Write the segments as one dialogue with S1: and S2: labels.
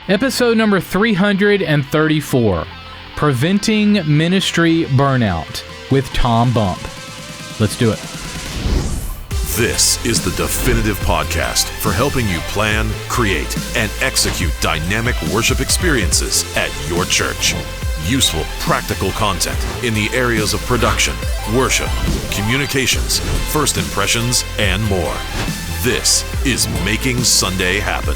S1: Episode number 334, Preventing Ministry Burnout with Tom Bump. Let's do it.
S2: This is the definitive podcast for helping you plan, create, and execute dynamic worship experiences at your church. Useful, practical content in the areas of production, worship, communications, first impressions, and more. This is Making Sunday Happen.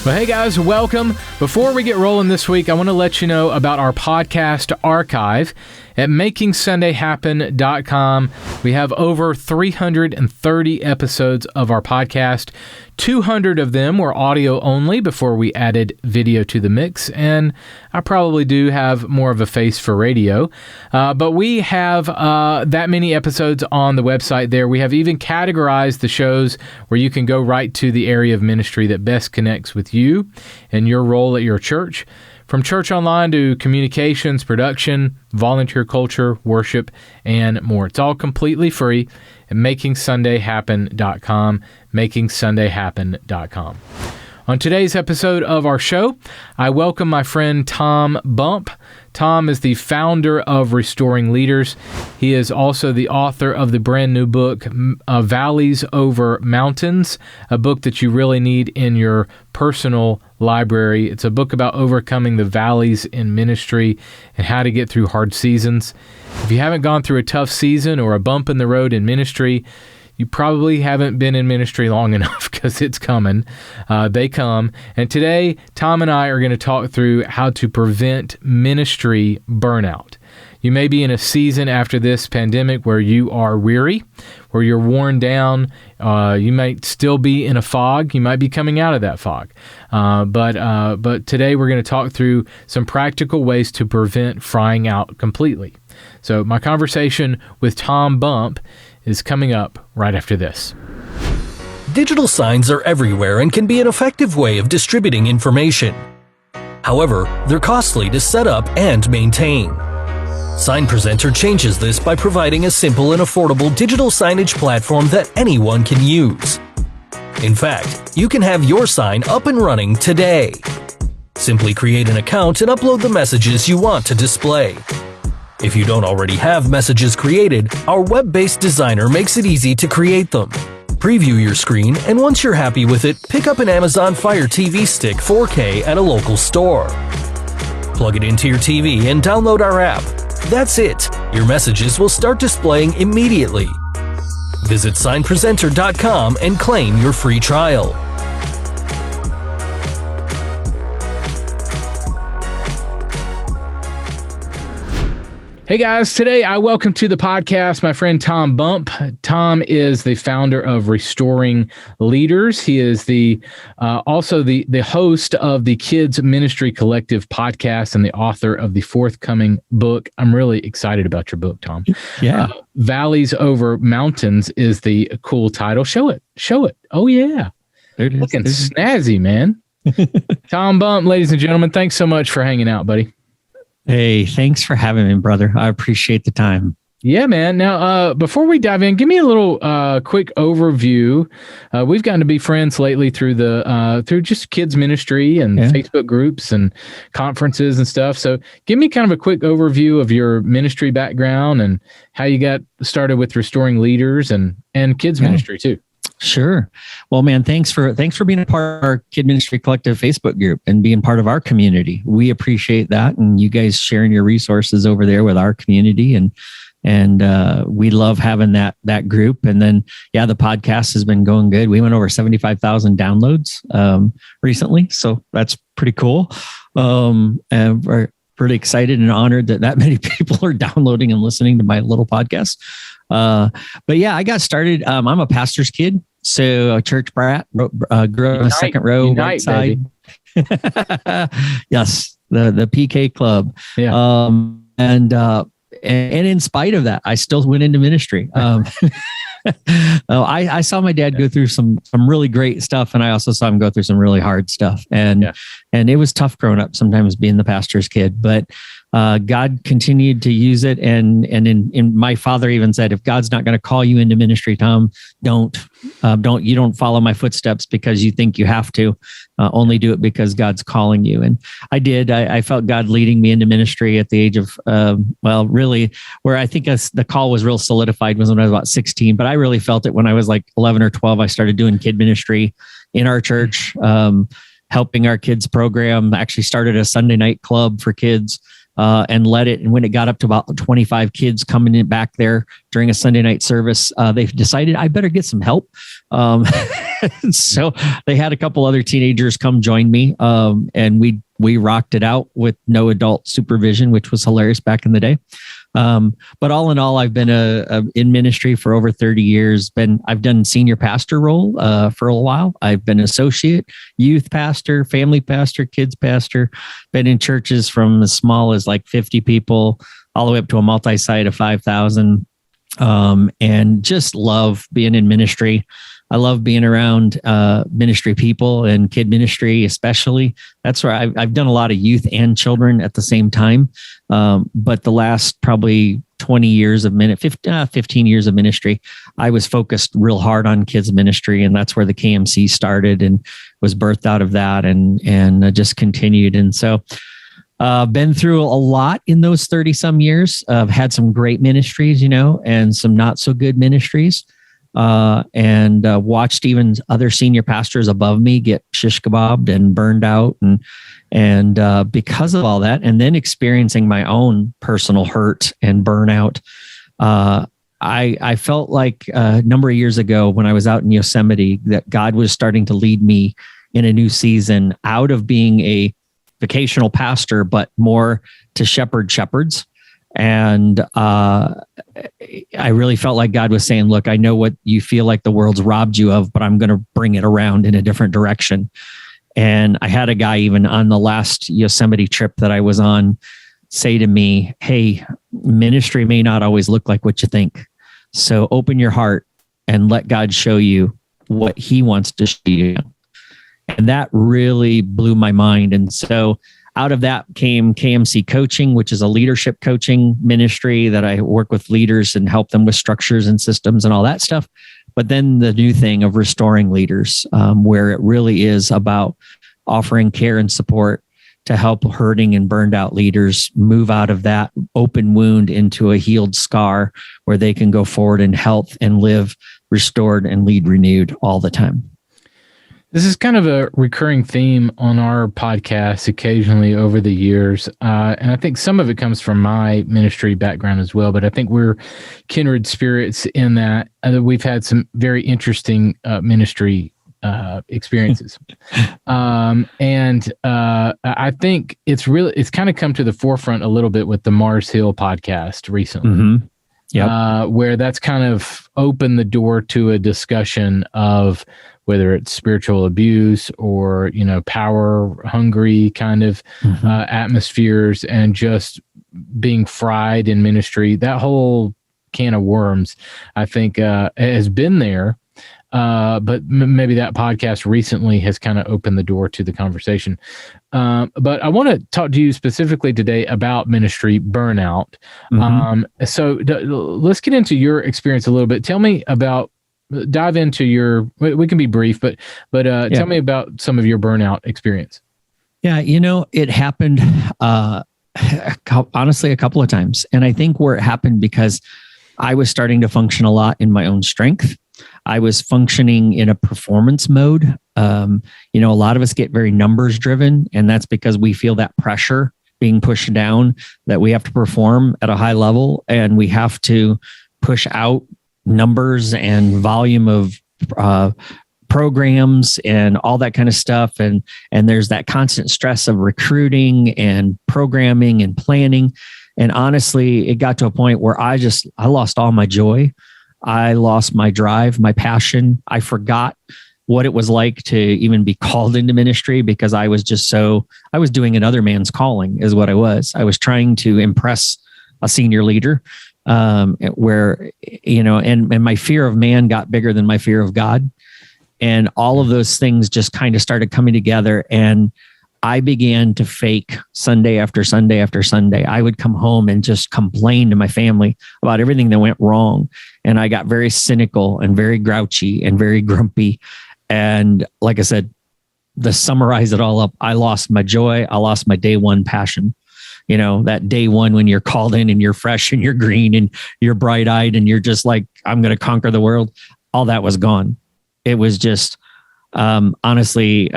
S1: Well, hey guys, welcome. Before we get rolling this week, I want to let you know about our podcast archive at MakingSundayHappen.com. We have over 330 episodes of our podcast. 200 of them were audio only before we added video to the mix, and I probably do have more of a face for radio. But we have that many episodes on the website there. We have even categorized the shows where you can go right to the area of ministry that best connects with you and your role at your church. From church online to communications, production, volunteer culture, worship, and more. It's all completely free at MakingSundayHappen.com, MakingSundayHappen.com. On today's episode of our show, I welcome my friend Tom Bump. Tom is the founder of Restoring Leaders. He is also the author of the brand new book, Valleys Over Mountains, a book that you really need in your personal library. It's a book about overcoming the valleys in ministry and how to get through hard seasons. If you haven't gone through a tough season or a bump in the road in ministry, you probably haven't been in ministry long enough because it's coming. They come. And today, Tom and I are going to talk through how to prevent ministry burnout. You may be in a season after this pandemic where you are weary, where you're worn down. You might still be in a fog. You might be coming out of that fog. But today we're going to talk through some practical ways to prevent frying out completely. So my conversation with Tom Bump is coming up right after this.
S3: Digital signs are everywhere and can be an effective way of distributing information. However, they're costly to set up and maintain. Sign Presenter changes this by providing a simple and affordable digital signage platform that anyone can use. In fact, you can have your sign up and running today. Simply create an account and upload the messages you want to display. If you don't already have messages created, our web-based designer makes it easy to create them. Preview your screen, and once you're happy with it, pick up an Amazon Fire TV Stick 4K at a local store. Plug it into your TV and download our app. That's it. Your messages will start displaying immediately. Visit signpresenter.com and claim your free trial.
S1: Hey guys, today I welcome to the podcast my friend Tom Bump. Tom is the founder of Restoring Leaders. He is also the host of the Kids Ministry Collective podcast and the author of the forthcoming book. I'm really excited about your book, Tom.
S4: Yeah.
S1: Valleys Over Mountains is the cool title. Show it. Oh yeah.
S4: There it is.
S1: Looking snazzy, man. Tom Bump, ladies and gentlemen, thanks so much for hanging out, buddy.
S4: Hey, thanks for having me, brother. I appreciate the time.
S1: Yeah, man. Now, before we dive in, give me a little quick overview. We've gotten to be friends lately through through just kids ministry and Facebook groups and conferences and stuff. So give me kind of a quick overview of your ministry background and how you got started with Restoring Leaders and kids ministry too.
S4: Sure. Well, man, thanks for being a part of our Kid Ministry Collective Facebook group and being part of our community. We appreciate that, and you guys sharing your resources over there with our community, and we love having that group. And then, the podcast has been going good. We went over 75,000 downloads recently, so that's pretty cool. And we're pretty excited and honored that many people are downloading and listening to my little podcast. But yeah, I got started. I'm a pastor's kid. So a church brat, grew up in the second row, right side. Yes, the PK club. Yeah. And in spite of that, I still went into ministry. I saw my dad go through some really great stuff, and I also saw him go through some really hard stuff. And it was tough growing up, sometimes being the pastor's kid. But God continued to use it. And in my father even said, if God's not going to call you into ministry, Tom, don't follow my footsteps because you think you have to. Only do it because God's calling you. And I did. I felt God leading me into ministry at the age of, really, where I think the call was real solidified was when I was about 16. But I really felt it when I was like 11 or 12. I started doing kid ministry in our church, helping our kids program. Actually started a Sunday night club for kids. And led it. And when it got up to about 25 kids coming in back there during a Sunday night service, they decided I better get some help. So they had a couple other teenagers come join me, and we rocked it out with no adult supervision, which was hilarious back in the day. But all in all, I've been in ministry for over 30 years. I've done senior pastor role for a while. I've been associate, youth pastor, family pastor, kids pastor. Been in churches from as small as like 50 people all the way up to a multi-site of 5,000. And just love being in ministry. I love being around ministry people and kid ministry, especially. That's where I've done a lot of youth and children at the same time. But the last probably 20 years of 15 years of ministry, I was focused real hard on kids ministry. And that's where the KMC started and was birthed out of that and just continued. And so been through a lot in those 30 some years. I've had some great ministries, and some not so good ministries. And watched even other senior pastors above me get shish kebabbed and burned out. And because of all that, and then experiencing my own personal hurt and burnout, I felt like a number of years ago when I was out in Yosemite that God was starting to lead me in a new season out of being a vocational pastor, but more to shepherd shepherds. And I really felt like God was saying, look, I know what you feel like the world's robbed you of, but I'm going to bring it around in a different direction. And I had a guy even on the last Yosemite trip that I was on say to me, hey, ministry may not always look like what you think. So open your heart and let God show you what he wants to show you. And that really blew my mind. And so out of that came KMC Coaching, which is a leadership coaching ministry that I work with leaders and help them with structures and systems and all that stuff. But then the new thing of restoring leaders, where it really is about offering care and support to help hurting and burned out leaders move out of that open wound into a healed scar where they can go forward in health and live restored and lead renewed all the time.
S1: This is kind of a recurring theme on our podcast occasionally over the years. And I think some of it comes from my ministry background as well, but I think we're kindred spirits in that we've had some very interesting ministry experiences. And I think it's kind of come to the forefront a little bit with the Mars Hill podcast recently.
S4: Mm-hmm. Yep.
S1: Where that's kind of opened the door to a discussion of whether it's spiritual abuse or, power hungry kind of atmospheres and just being fried in ministry. That whole can of worms, I think, has been there. But maybe that podcast recently has kind of opened the door to the conversation. But I want to talk to you specifically today about ministry burnout. Mm-hmm. So let's get into your experience a little bit. Tell me about, dive into we can be brief, but tell me about some of your burnout experience.
S4: Yeah, it happened, honestly, a couple of times. And I think where it happened because I was starting to function a lot in my own strength. I was functioning in a performance mode. A lot of us get very numbers driven, and that's because we feel that pressure being pushed down that we have to perform at a high level, and we have to push out numbers and volume of programs and all that kind of stuff. And there's that constant stress of recruiting and programming and planning. And honestly, it got to a point where I lost all my joy. I lost my drive, my passion. I forgot what it was like to even be called into ministry because I was doing another man's calling is what I was. I was trying to impress a senior leader where, and my fear of man got bigger than my fear of God. And all of those things just kind of started coming together. And I began to fake Sunday after Sunday after Sunday. I would come home and just complain to my family about everything that went wrong. And I got very cynical and very grouchy and very grumpy. And like I said, to summarize it all up, I lost my joy. I lost my day one passion. You know, that day one when you're called in and you're fresh and you're green and you're bright eyed and you're just like, I'm going to conquer the world. All that was gone. It was just, honestly,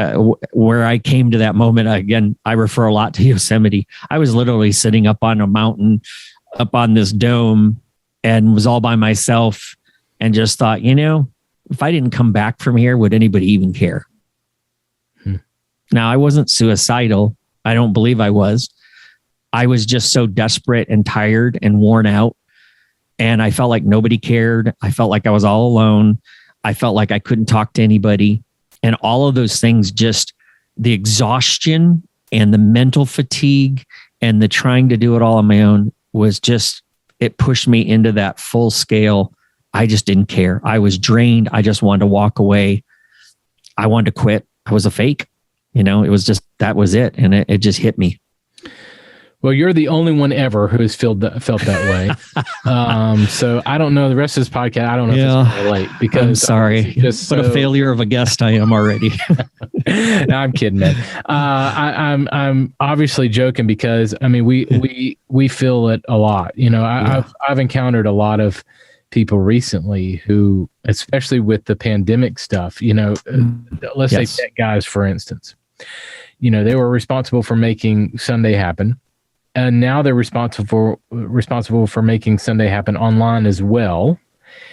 S4: where I came to that moment, again, I refer a lot to Yosemite. I was literally sitting up on a mountain, up on this dome, and was all by myself and just thought, you know, if I didn't come back from here, would anybody even care? Now, I wasn't suicidal. I don't believe I was. I was just so desperate and tired and worn out. And I felt like nobody cared. I felt like I was all alone. I felt like I couldn't talk to anybody. And all of those things, just the exhaustion and the mental fatigue and the trying to do it all on my own was just, it pushed me into that full scale. I just didn't care. I was drained. I just wanted to walk away. I wanted to quit. I was a fake. You know, it was just, that was it. And it just hit me.
S1: Well, you're the only one ever who has felt that way. So I don't know the rest of this podcast. I don't know if it's going to relate because
S4: I'm sorry. What a failure of a guest I am already.
S1: No, I'm kidding, man. I'm obviously joking because I mean we feel it a lot. You know, I've encountered a lot of people recently who, especially with the pandemic stuff. You know, let's say tech guys, for instance. You know, they were responsible for making Sunday happen. And now they're responsible for making Sunday happen online as well.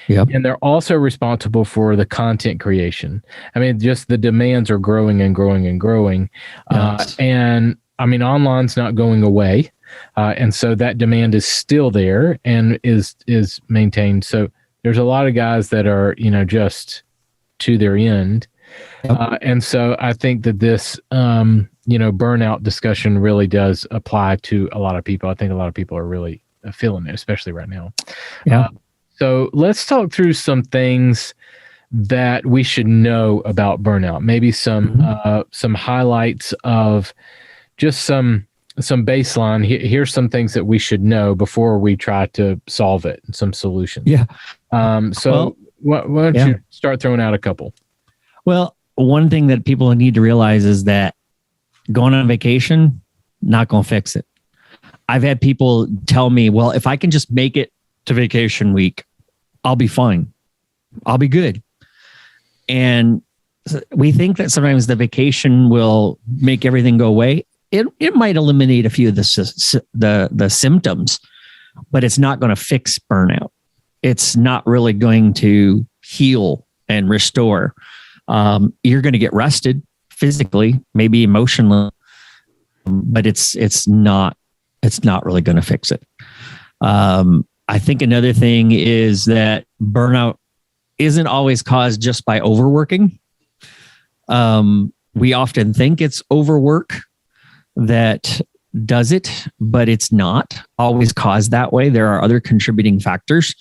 S1: Yep. And they're also responsible for the content creation. I mean, just the demands are growing and growing and growing. Yes. And I mean, online's not going away. And so that demand is still there and is maintained. So there's a lot of guys that are, you know, just to their end. Yep. And so I think that this, you know, burnout discussion really does apply to a lot of people. I think a lot of people are really feeling it, especially right now. Yeah. So let's talk through some things that we should know about burnout. Maybe some highlights of just some baseline. Here's some things that we should know before we try to solve it. Some solutions.
S4: Yeah.
S1: So why don't you start throwing out a couple?
S4: Well, one thing that people need to realize is that going on vacation, not going to fix it. I've had people tell me, well, if I can just make it to vacation week, I'll be fine. I'll be good. And we think that sometimes the vacation will make everything go away. It might eliminate a few of the symptoms, but it's not going to fix burnout. It's not really going to heal and restore. You're going to get rested physically, maybe emotionally, but it's not really going to fix it. I think another thing is that burnout isn't always caused just by overworking. We often think it's overwork that does it, but it's not always caused that way. There are other contributing factors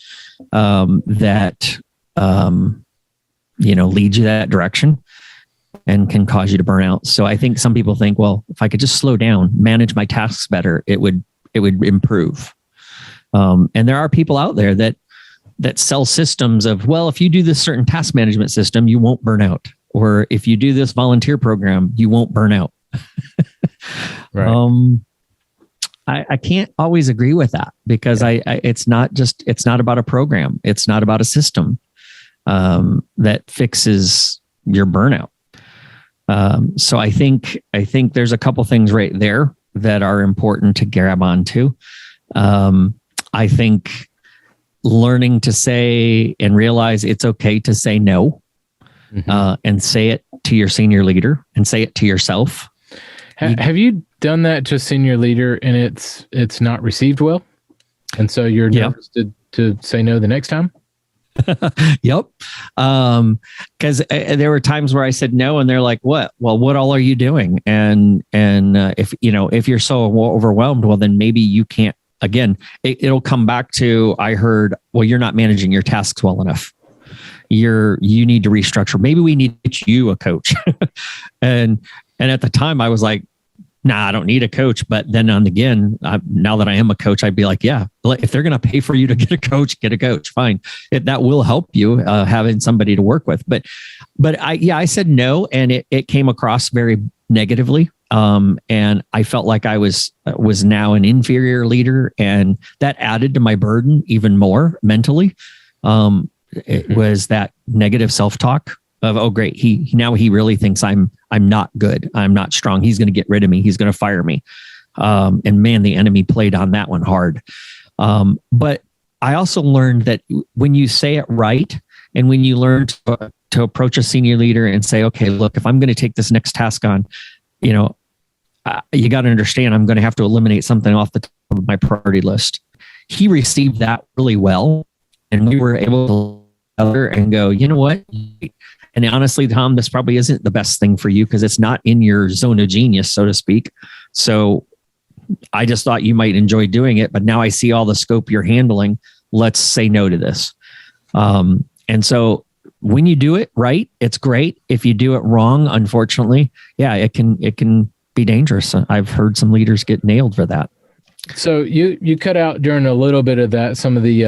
S4: that lead you that direction and can cause you to burn out. So I think some people think, well, if I could just slow down, manage my tasks better, it would improve. And there are people out there that sell systems of, well, if you do this certain task management system, you won't burn out. Or if you do this volunteer program, you won't burn out.
S1: Right.
S4: I can't always agree with that because it's not about a program. It's not about a system that fixes your burnout. So I think there's a couple things right there that are important to grab onto. I think learning to say and realize it's okay to say no, and say it to your senior leader and say it to yourself.
S1: Have you done that to a senior leader and it's not received well? And so you're nervous to say no the next time?
S4: Yep. Because there were times where I said no and they're like, what? Well, what all are you doing? And if you're so overwhelmed, well, then maybe you can't. Again, it'll come back to, I heard, well, you're not managing your tasks well enough. You need to restructure. Maybe we need to get you a coach. And at the time I was like, nah, I don't need a coach. But then now that I am a coach, I'd be like, yeah, if they're going to pay for you to get a coach, fine. That will help you having somebody to work with. But I said no, and it came across very negatively. And I felt like I was now an inferior leader, and that added to my burden even more mentally. It was that negative self-talk of, oh, great. He really thinks I'm not good. I'm not strong. He's going to get rid of me. He's going to fire me. And man, the enemy played on that one hard. But I also learned that when you say it right, and when you learn to approach a senior leader and say, okay, look, if I'm going to take this next task on, you got to understand, I'm going to have to eliminate something off the top of my priority list. He received that really well. And we were able to together and go, you know what? And honestly, Tom, this probably isn't the best thing for you because it's not in your zone of genius, so to speak. So I just thought you might enjoy doing it, but now I see all the scope you're handling. Let's say no to this. And so when you do it right, it's great. If you do it wrong, unfortunately, yeah, it can be dangerous. I've heard some leaders get nailed for that.
S1: So you cut out during a little bit of that. Some of the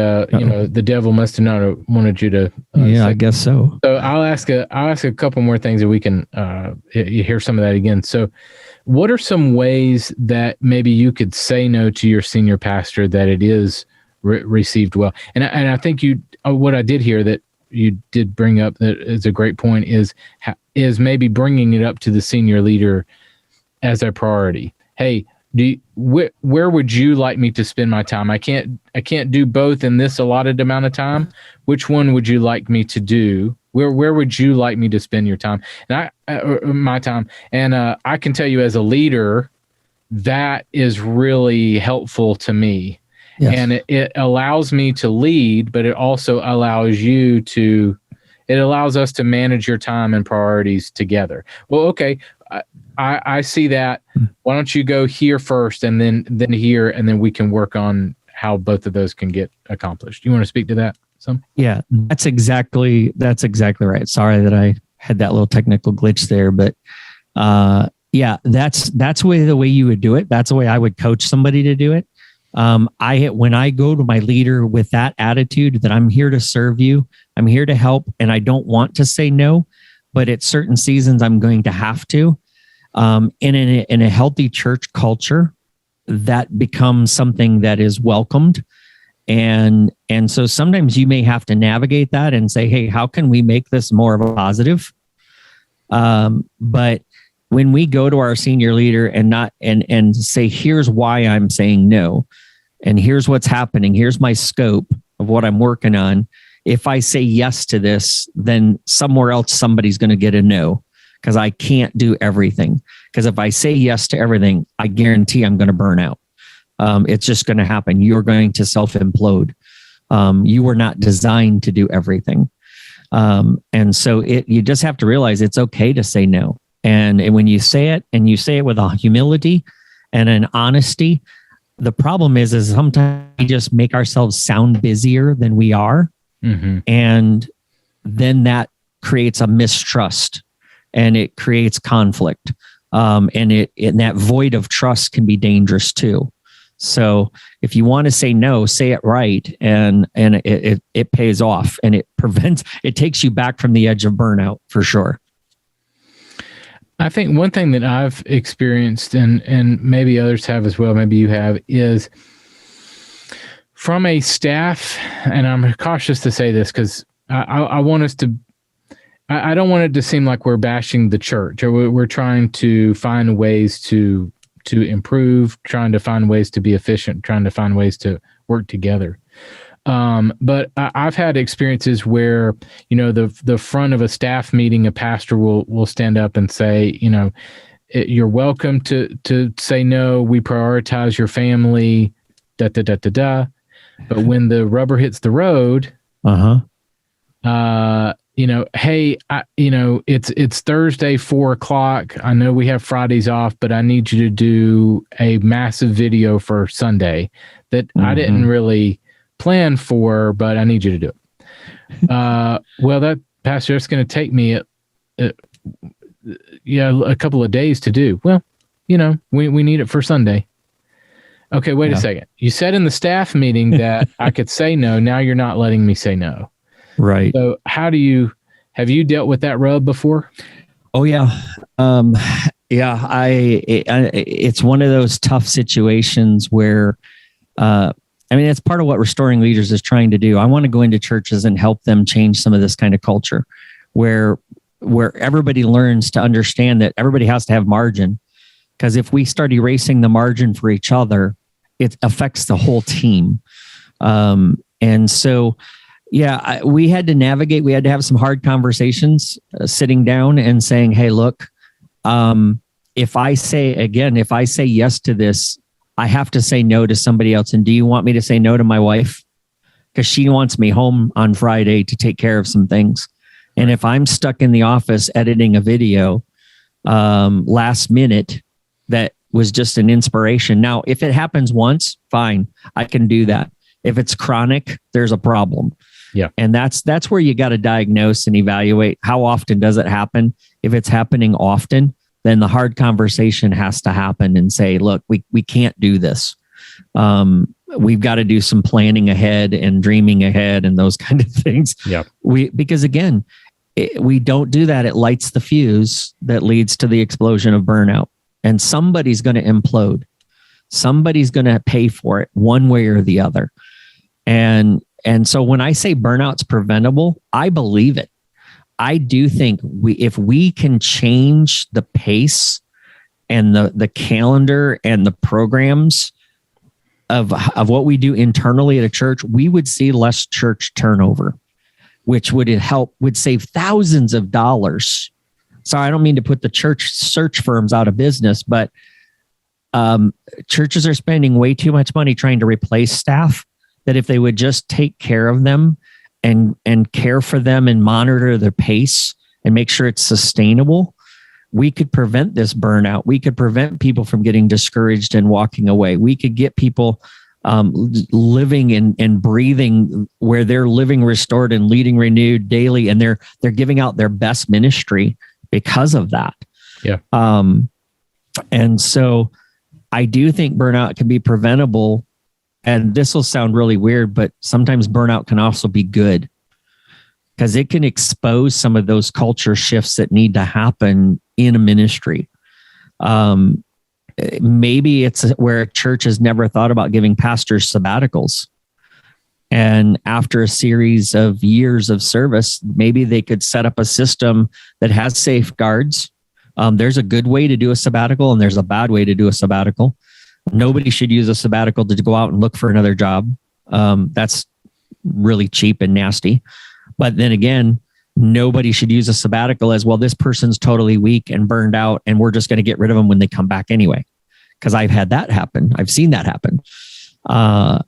S1: the devil must have not wanted you to.
S4: Yeah, I guess so.
S1: So I'll ask a couple more things that we can hear some of that again. So, what are some ways that maybe you could say no to your senior pastor that it is received well? And I think what I did hear that you did bring up that is a great point is maybe bringing it up to the senior leader as a priority. Hey, where would you like me to spend my time? I can't do both in this allotted amount of time. Which one would you like me to do? Where would you like me to spend your time? And my time. And I can tell you as a leader, that is really helpful to me. Yes. And it allows me to lead, but it also allows it allows us to manage your time and priorities together. Well, okay. I see that. Why don't you go here first and then here, and then we can work on how both of those can get accomplished. You want to speak to that some?
S4: Yeah, that's exactly right. Sorry that I had that little technical glitch there, but yeah, that's the way you would do it. That's the way I would coach somebody to do it. When I go to my leader with that attitude that I'm here to serve you, I'm here to help, and I don't want to say no, but at certain seasons I'm going to have to. In a healthy church culture, that becomes something that is welcomed. And so sometimes you may have to navigate that and say, hey, how can we make this more of a positive? But when we go to our senior leader and say, here's why I'm saying no, and here's what's happening, here's my scope of what I'm working on. If I say yes to this, then somewhere else, somebody's going to get a no. Because I can't do everything. Because if I say yes to everything, I guarantee I'm going to burn out. It's just going to happen. You're going to self-implode. You were not designed to do everything. And so you just have to realize it's okay to say no. And when you say it, and you say it with a humility and an honesty, the problem is sometimes we just make ourselves sound busier than we are. Mm-hmm. And then that creates a mistrust. And it creates conflict, and that void of trust can be dangerous too. So if you want to say no, say it right, and it pays off, and it takes you back from the edge of burnout for sure.
S1: I think one thing that I've experienced, and maybe others have as well, maybe you have, is from a staff, and I'm cautious to say this because I want us to. I don't want it to seem like we're bashing the church, or we're trying to find ways to improve, trying to find ways to be efficient, trying to find ways to work together. But I've had experiences where, the front of a staff meeting, a pastor will stand up and say, you're welcome to say no. We prioritize your family, But when the rubber hits the road, hey, it's Thursday, 4:00. I know we have Fridays off, but I need you to do a massive video for Sunday that I didn't really plan for, but I need you to do it. Well, that pastor, it's going to take me a couple of days to do. Well, we need it for Sunday. Okay, wait a second. You said in the staff meeting that I could say no. Now you're not letting me say no.
S4: Right.
S1: So have you dealt with that rub before?
S4: Oh yeah. It's one of those tough situations where, it's part of what Restoring Leaders is trying to do. I want to go into churches and help them change some of this kind of culture where everybody learns to understand that everybody has to have margin. Because if we start erasing the margin for each other, it affects the whole team. And so, we had to navigate. We had to have some hard conversations, sitting down and saying, hey, look, if I say yes to this, I have to say no to somebody else. And do you want me to say no to my wife? Because she wants me home on Friday to take care of some things. And if I'm stuck in the office editing a video last minute, that was just an inspiration. Now, if it happens once, fine, I can do that. If it's chronic, there's a problem.
S1: Yeah.
S4: And that's where you got to diagnose and evaluate how often does it happen. If it's happening often, then the hard conversation has to happen and say, look, we can't do this. We've got to do some planning ahead and dreaming ahead and those kind of things.
S1: Yeah.
S4: Because again, we don't do that. It lights the fuse that leads to the explosion of burnout. And somebody's going to implode. Somebody's going to pay for it one way or the other. And so when I say burnout's preventable, I believe it. I do think if we can change the pace and the calendar and the programs of what we do internally at a church, we would see less church turnover, which would save thousands of dollars. Sorry, I don't mean to put the church search firms out of business, but churches are spending way too much money trying to replace staff, that if they would just take care of them and care for them and monitor their pace and make sure it's sustainable, we could prevent this burnout. We could prevent people from getting discouraged and walking away. We could get people living and breathing where they're living restored and leading renewed daily, and they're giving out their best ministry because of that.
S1: Yeah.
S4: And so I do think burnout can be preventable. And this will sound really weird, but sometimes burnout can also be good because it can expose some of those culture shifts that need to happen in a ministry. Maybe it's where a church has never thought about giving pastors sabbaticals. And after a series of years of service, maybe they could set up a system that has safeguards. There's a good way to do a sabbatical and there's a bad way to do a sabbatical. Nobody should use a sabbatical to go out and look for another job. That's really cheap and nasty. But then again, nobody should use a sabbatical as, well, this person's totally weak and burned out, and we're just going to get rid of them when they come back anyway. Because I've had that happen. I've seen that happen. But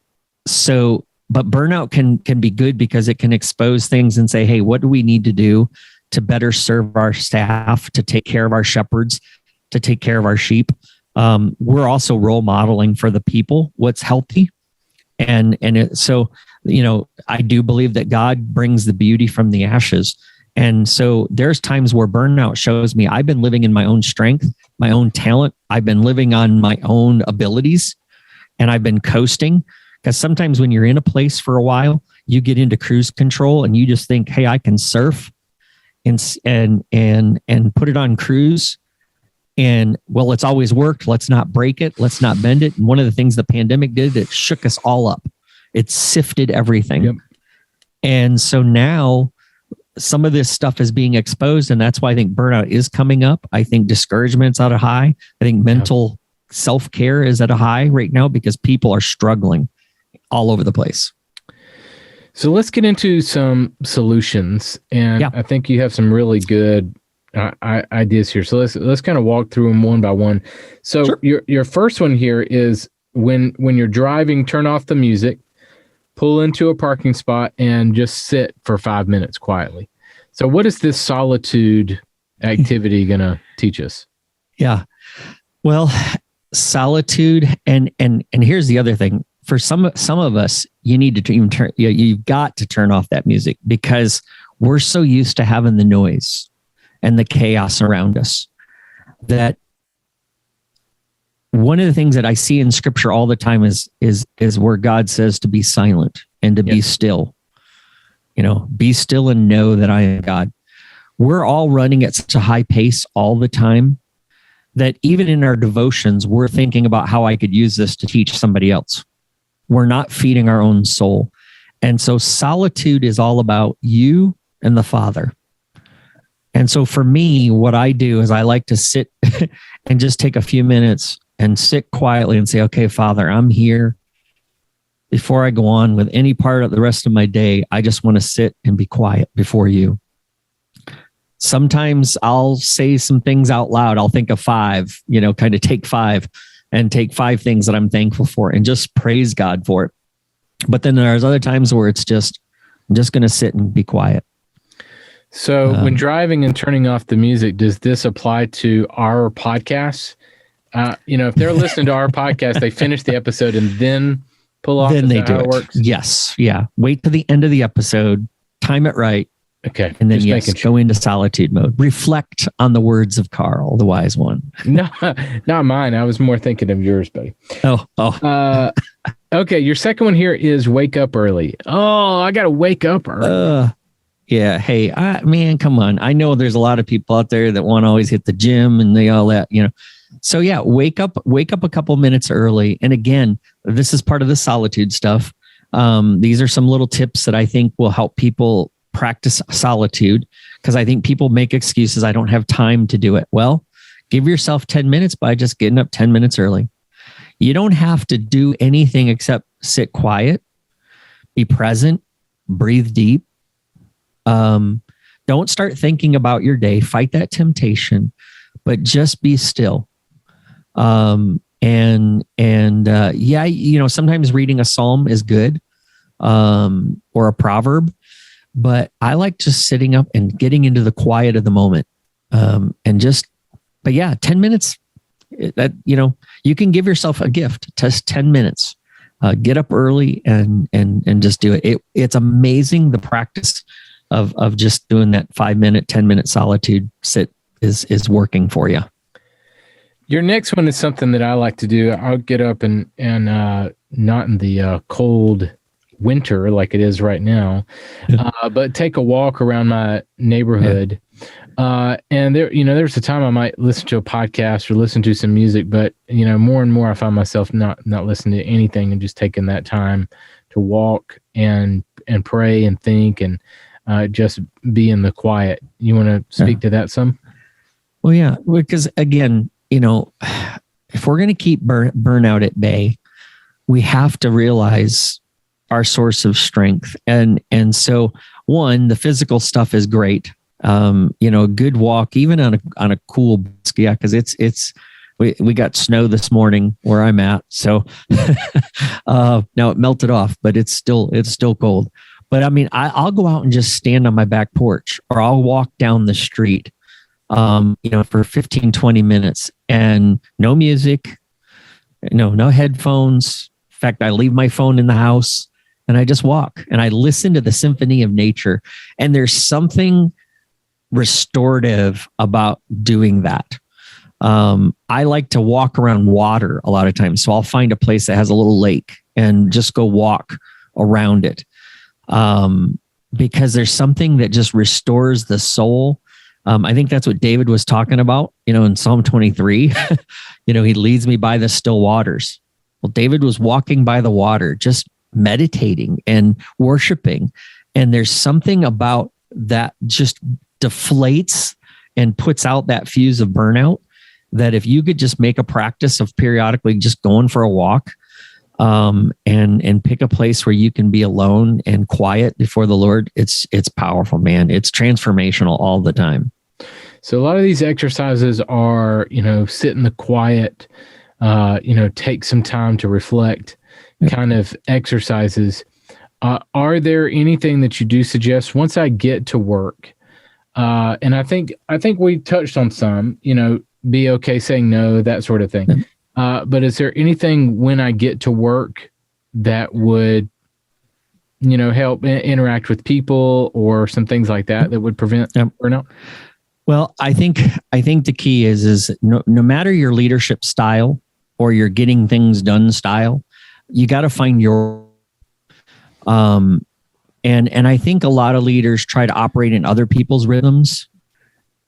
S4: burnout can be good because it can expose things and say, hey, what do we need to do to better serve our staff, to take care of our shepherds, to take care of our sheep? We're also role modeling for the people what's healthy. So, I do believe that God brings the beauty from the ashes. And so there's times where burnout shows me I've been living in my own strength, my own talent. I've been living on my own abilities, and I've been coasting. Because sometimes when you're in a place for a while, you get into cruise control and you just think, hey, I can surf and put it on cruise. And well, it's always worked. Let's not break it. Let's not bend it. And one of the things the pandemic did, it shook us all up. It sifted everything. Yep. And so now some of this stuff is being exposed. And that's why I think burnout is coming up. I think discouragement's at a high. I think mental self-care is at a high right now because people are struggling all over the place.
S1: So let's get into some solutions. And I think you have some really good ideas here. So let's kind of walk through them one by one. So sure. Your first one here is when you're driving, turn off the music, pull into a parking spot, and just sit for 5 minutes quietly. So what is this solitude activity going to teach us? Yeah.
S4: Well, solitude, and here's the other thing. For some of us, you need to even you've got to turn off that music because we're so used to having the noise and the chaos around us that one of the things that I see in scripture all the time is where God says to be silent and to be still. Be still and know that I am God. We're all running at such a high pace all the time that even in our devotions, we're thinking about how I could use this to teach somebody else. We're not feeding our own soul. And so solitude is all about you and the Father. And so for me, what I do is I like to sit and just take a few minutes and sit quietly and say, okay, Father, I'm here. Before I go on with any part of the rest of my day, I just want to sit and be quiet before you. Sometimes I'll say some things out loud. I'll think of 5, kind of take 5 and take 5 things that I'm thankful for and just praise God for it. But then there's other times where it's just, I'm just going to sit and be quiet.
S1: So when driving and turning off the music, does this apply to our podcasts? If they're listening to our podcast, they finish the episode and then pull off.
S4: Then they do it.
S1: Works?
S4: Yes. Yeah. Wait to the end of the episode, time it right.
S1: Okay.
S4: And then go into solitude mode. Reflect on the words of Carl, the wise one.
S1: No, not mine. I was more thinking of yours, buddy.
S4: Oh.
S1: Okay. Your second one here is wake up early. Oh, I got to wake up early.
S4: Yeah. Hey, man, come on. I know there's a lot of people out there that want to always hit the gym and all that, So yeah, wake up a couple minutes early. And again, this is part of the solitude stuff. These are some little tips that I think will help people practice solitude, because I think people make excuses. I don't have time to do it. Well, give yourself 10 minutes by just getting up 10 minutes early. You don't have to do anything except sit quiet, be present, breathe deep. Don't start thinking about your day, fight that temptation, but just be still. Sometimes reading a psalm is good, or a proverb, but I like just sitting up and getting into the quiet of the moment. 10 minutes that, you can give yourself a gift, just 10 minutes, get up early and just do it. It's amazing. The practice of just doing that 5-minute, 10-minute solitude sit is working for you.
S1: Your next one is something that I like to do. I'll get up and not in the cold winter like it is right now, but take a walk around my neighborhood. And there's a time I might listen to a podcast or listen to some music, but more and more I find myself not listening to anything and just taking that time to walk and pray and think and just be in the quiet. You want to speak to that some?
S4: Well, yeah, because again, if we're going to keep burnout at bay, we have to realize our source of strength. And so one, the physical stuff is great. A good walk, even on a cool, because we got snow this morning where I'm at. So now it melted off, but it's still cold. But I mean, I'll go out and just stand on my back porch, or I'll walk down the street, for 15, 20 minutes, and no music, no headphones. In fact, I leave my phone in the house and I just walk and I listen to the symphony of nature. And there's something restorative about doing that. I like to walk around water a lot of times. So I'll find a place that has a little lake and just go walk around it. Because there's something that just restores the soul. I think that's what David was talking about, in Psalm 23, he leads me by the still waters. Well, David was walking by the water, just meditating and worshiping. And there's something about that just deflates and puts out that fuse of burnout, that if you could just make a practice of periodically just going for a walk, and pick a place where you can be alone and quiet before the Lord, it's powerful, man. It's transformational all the time.
S1: So a lot of these exercises are, sit in the quiet, take some time to reflect kind of exercises. Are there anything that you do suggest once I get to work? And I think we touched on some, be okay saying no, that sort of thing. But is there anything when I get to work that would, help interact with people or some things like that would prevent burnout?
S4: Well, I think the key is no matter your leadership style, or you're getting things done style. You got to find your, and I think a lot of leaders try to operate in other people's rhythms.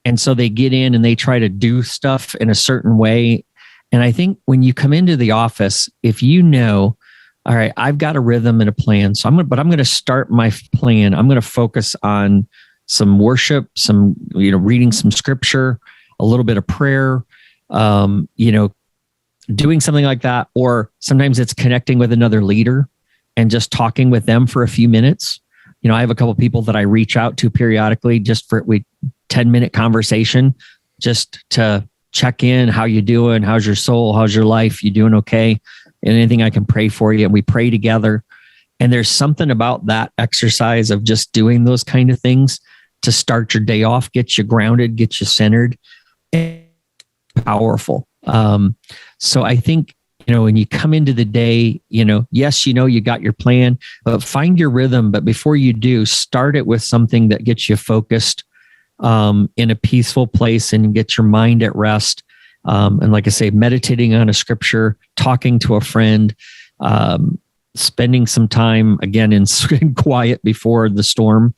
S4: And so they get in and they try to do stuff in a certain way. And I think when you come into the office, if you know, all right, I've got a rhythm and a plan. So I'm going to start my plan. I'm going to focus on some worship, some, reading some scripture, a little bit of prayer, doing something like that. Or sometimes it's connecting with another leader and just talking with them for a few minutes. I have a couple of people that I reach out to periodically just for 10-minute conversation, just to check in. How you doing? How's your soul? How's your life? You doing okay? Anything I can pray for you? And we pray together. And there's something about that exercise of just doing those kind of things to start your day off, get you grounded, get you centered, and powerful. So I think, when you come into the day, yes, you got your plan, but find your rhythm. But before you do, start it with something that gets you focused in a peaceful place and get your mind at rest. And like I say, meditating on a scripture, talking to a friend, spending some time again in quiet before the storm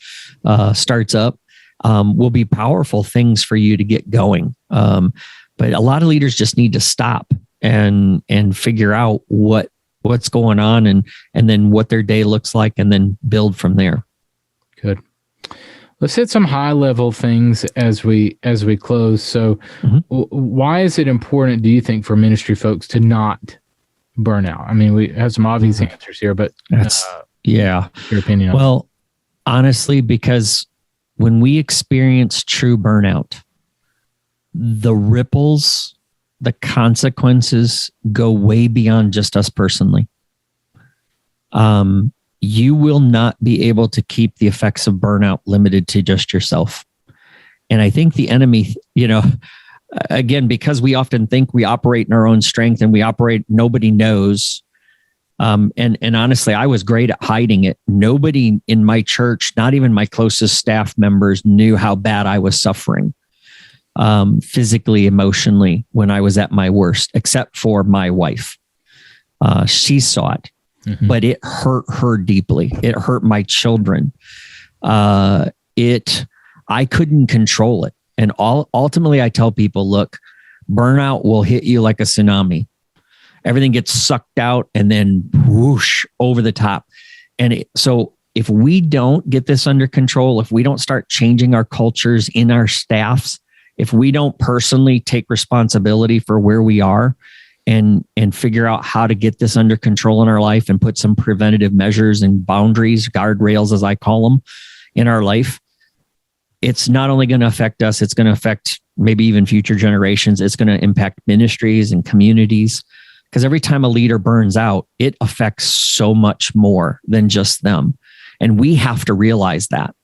S4: starts up will be powerful things for you to get going. But a lot of leaders just need to stop and figure out what's going on and then what their day looks like and then build from there.
S1: Good. Let's hit some high level things as we close. So why is it important, do you think, for ministry folks to not burn out? I mean, we have some obvious answers here, but your opinion on it.
S4: Well, honestly, because when we experience true burnout, the ripples, the consequences go way beyond just us personally. You will not be able to keep the effects of burnout limited to just yourself. And I think the enemy, again, because we often think we operate in our own strength and nobody knows. And honestly, I was great at hiding it. Nobody in my church, not even my closest staff members, knew how bad I was suffering. Physically, emotionally, when I was at my worst, except for my wife. She saw it, but it hurt her deeply. It hurt my children. I couldn't control it. And ultimately, I tell people, look, burnout will hit you like a tsunami. Everything gets sucked out and then whoosh over the top. And so if we don't get this under control, if we don't start changing our cultures in our staffs, if we don't personally take responsibility for where we are and figure out how to get this under control in our life and put some preventative measures and boundaries, guardrails, as I call them, in our life, it's not only going to affect us, it's going to affect maybe even future generations. It's going to impact ministries and communities, because every time a leader burns out, it affects so much more than just them. And we have to realize that.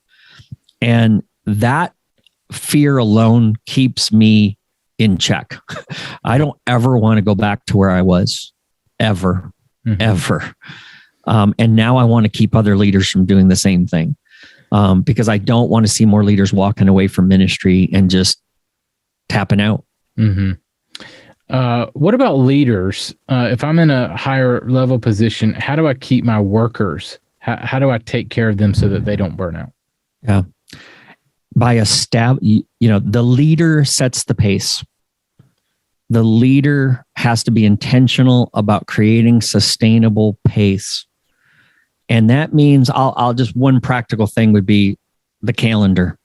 S4: And that fear alone keeps me in check. I don't ever want to go back to where I was, ever. And now I want to keep other leaders from doing the same thing, because I don't want to see more leaders walking away from ministry and just tapping out.
S1: What about leaders? If I'm in a higher level position, how do I keep my workers? How do I take care of them so that they don't burn out?
S4: Yeah. By the leader sets the pace. The leader has to be intentional about creating sustainable pace. And that means I'll just, one practical thing would be the calendar.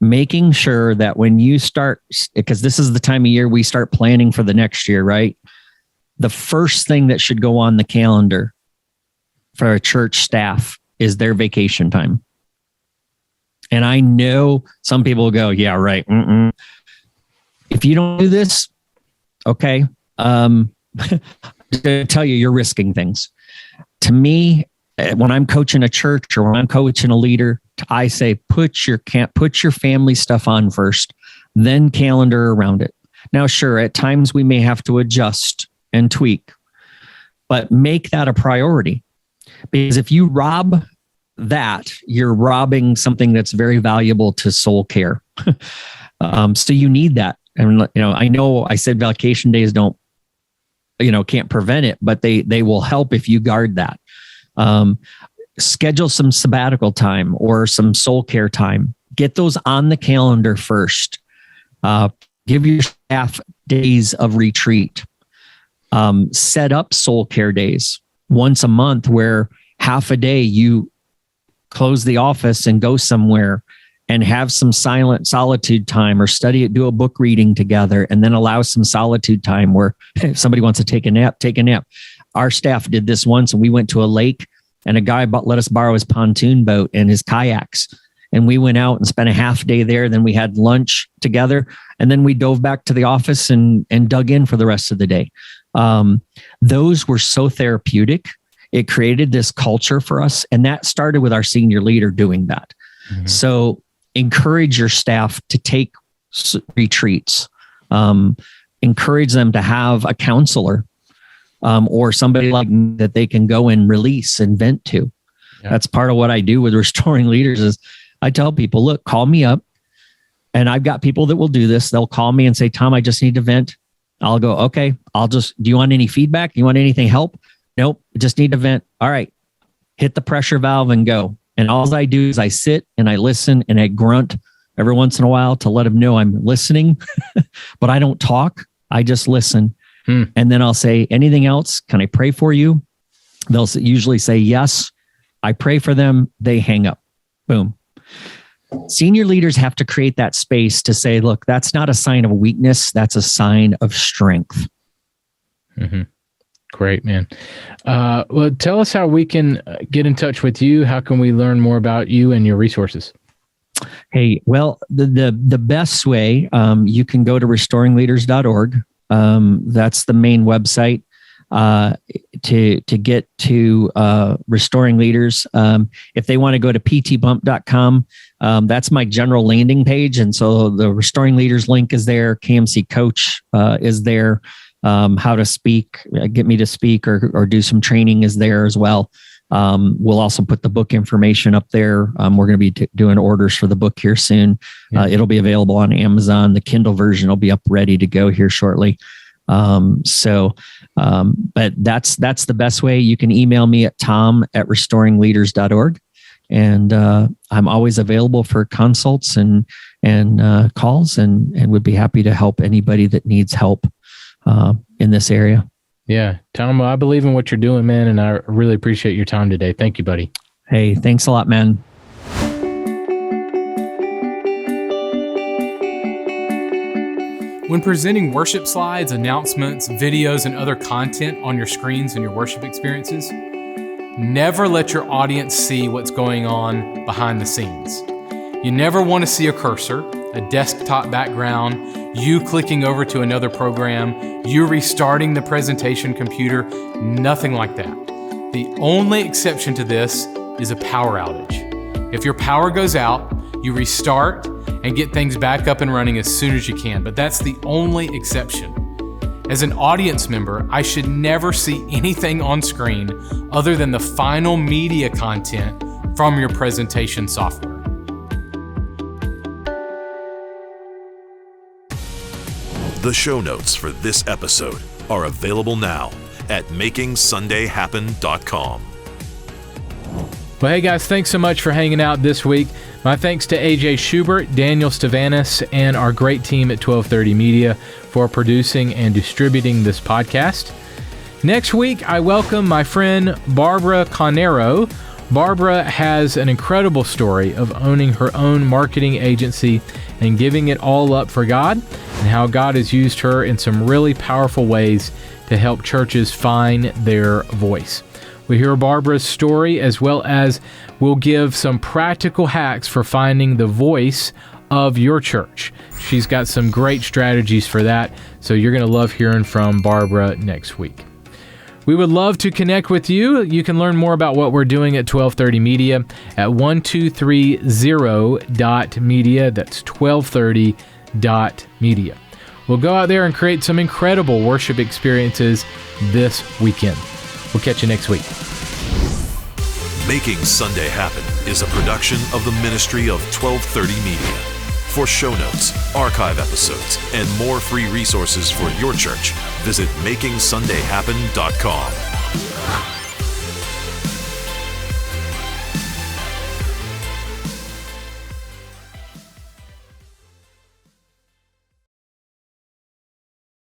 S4: Making sure that when you start, because this is the time of year we start planning for the next year, right? The first thing that should go on the calendar for a church staff is their vacation time. And I know some people will go, yeah, right. If you don't do this, okay, I'm going to tell you, you're risking things. To me, when I'm coaching a church or when I'm coaching a leader, I say, put your family stuff on first, then calendar around it. Now, sure, at times we may have to adjust and tweak, but make that a priority. Because if you rob that, you're robbing something that's very valuable to soul care. So you need that. And I know I said vacation days don't can't prevent it, but they will help if you guard that. Schedule some sabbatical time or some soul care time. Get those on the calendar first. Give your staff days of retreat. Set up soul care days once a month where half a day you close the office and go somewhere and have some solitude time, or do a book reading together, and then allow some solitude time where if somebody wants to take a nap, take a nap. Our staff did this once, and we went to a lake, and a guy let us borrow his pontoon boat and his kayaks. And we went out and spent a half day there. Then we had lunch together, and then we dove back to the office and dug in for the rest of the day. Those were so therapeutic. It created this culture for us. And that started with our senior leader doing that. Mm-hmm. So encourage your staff to take retreats. Encourage them to have a counselor or somebody like me that they can go and release and vent to. Yeah. That's part of what I do with restoring leaders is I tell people, look, call me up. And I've got people that will do this. They'll call me and say, Tom, I just need to vent. I'll go, okay, do you want any feedback? You want anything help? Nope, just need to vent. All right, hit the pressure valve and go. And all I do is I sit and I listen and I grunt every once in a while to let them know I'm listening, but I don't talk. I just listen. And then I'll say, anything else? Can I pray for you? They'll usually say, yes. I pray for them. They hang up. Boom. Senior leaders have to create that space to say, look, that's not a sign of weakness. That's a sign of strength.
S1: Mm-hmm. Great, man. Well, tell us how we can get in touch with you. How can we learn more about you and your resources?
S4: Hey, well, the best way, you can go to restoringleaders.org. That's the main website to get to Restoring Leaders. If they want to go to ptbump.com, that's my general landing page. And so the Restoring Leaders link is there. KMC Coach is there. How to speak, get me to speak or do some training is there as well. We'll also put the book information up there. We're going to be doing orders for the book here soon. Yeah. It'll be available on Amazon. The Kindle version will be up ready to go here shortly. But that's the best way. You can email me at tom@restoringleaders.org. And I'm always available for consults and calls and would be happy to help anybody that needs help in this area.
S1: Yeah. Tom, I believe in what you're doing, man. And I really appreciate your time today. Thank you, buddy.
S4: Hey, thanks a lot, man.
S1: When presenting worship slides, announcements, videos, and other content on your screens and your worship experiences, never let your audience see what's going on behind the scenes. You never want to see a cursor, a desktop background, you clicking over to another program, you restarting the presentation computer, nothing like that. The only exception to this is a power outage. If your power goes out, you restart and get things back up and running as soon as you can, but that's the only exception. As an audience member, I should never see anything on screen other than the final media content from your presentation software.
S2: The show notes for this episode are available now at makingsundayhappen.com.
S1: Well, hey guys, thanks so much for hanging out this week. My thanks to AJ Schubert, Daniel Stavanis, and our great team at 1230 Media for producing and distributing this podcast. Next week, I welcome my friend Barbara Canero. Barbara has an incredible story of owning her own marketing agency and giving it all up for God, and how God has used her in some really powerful ways to help churches find their voice. We hear Barbara's story, as well as we'll give some practical hacks for finding the voice of your church. She's got some great strategies for that, so you're going to love hearing from Barbara next week. We would love to connect with you. You can learn more about what we're doing at 1230 Media at 1230.media. That's 1230.media. We'll go out there and create some incredible worship experiences this weekend. We'll catch you next week.
S2: Making Sunday Happen is a production of the ministry of 1230 Media. For show notes, archive episodes, and more free resources for your church, visit MakingSundayHappen.com.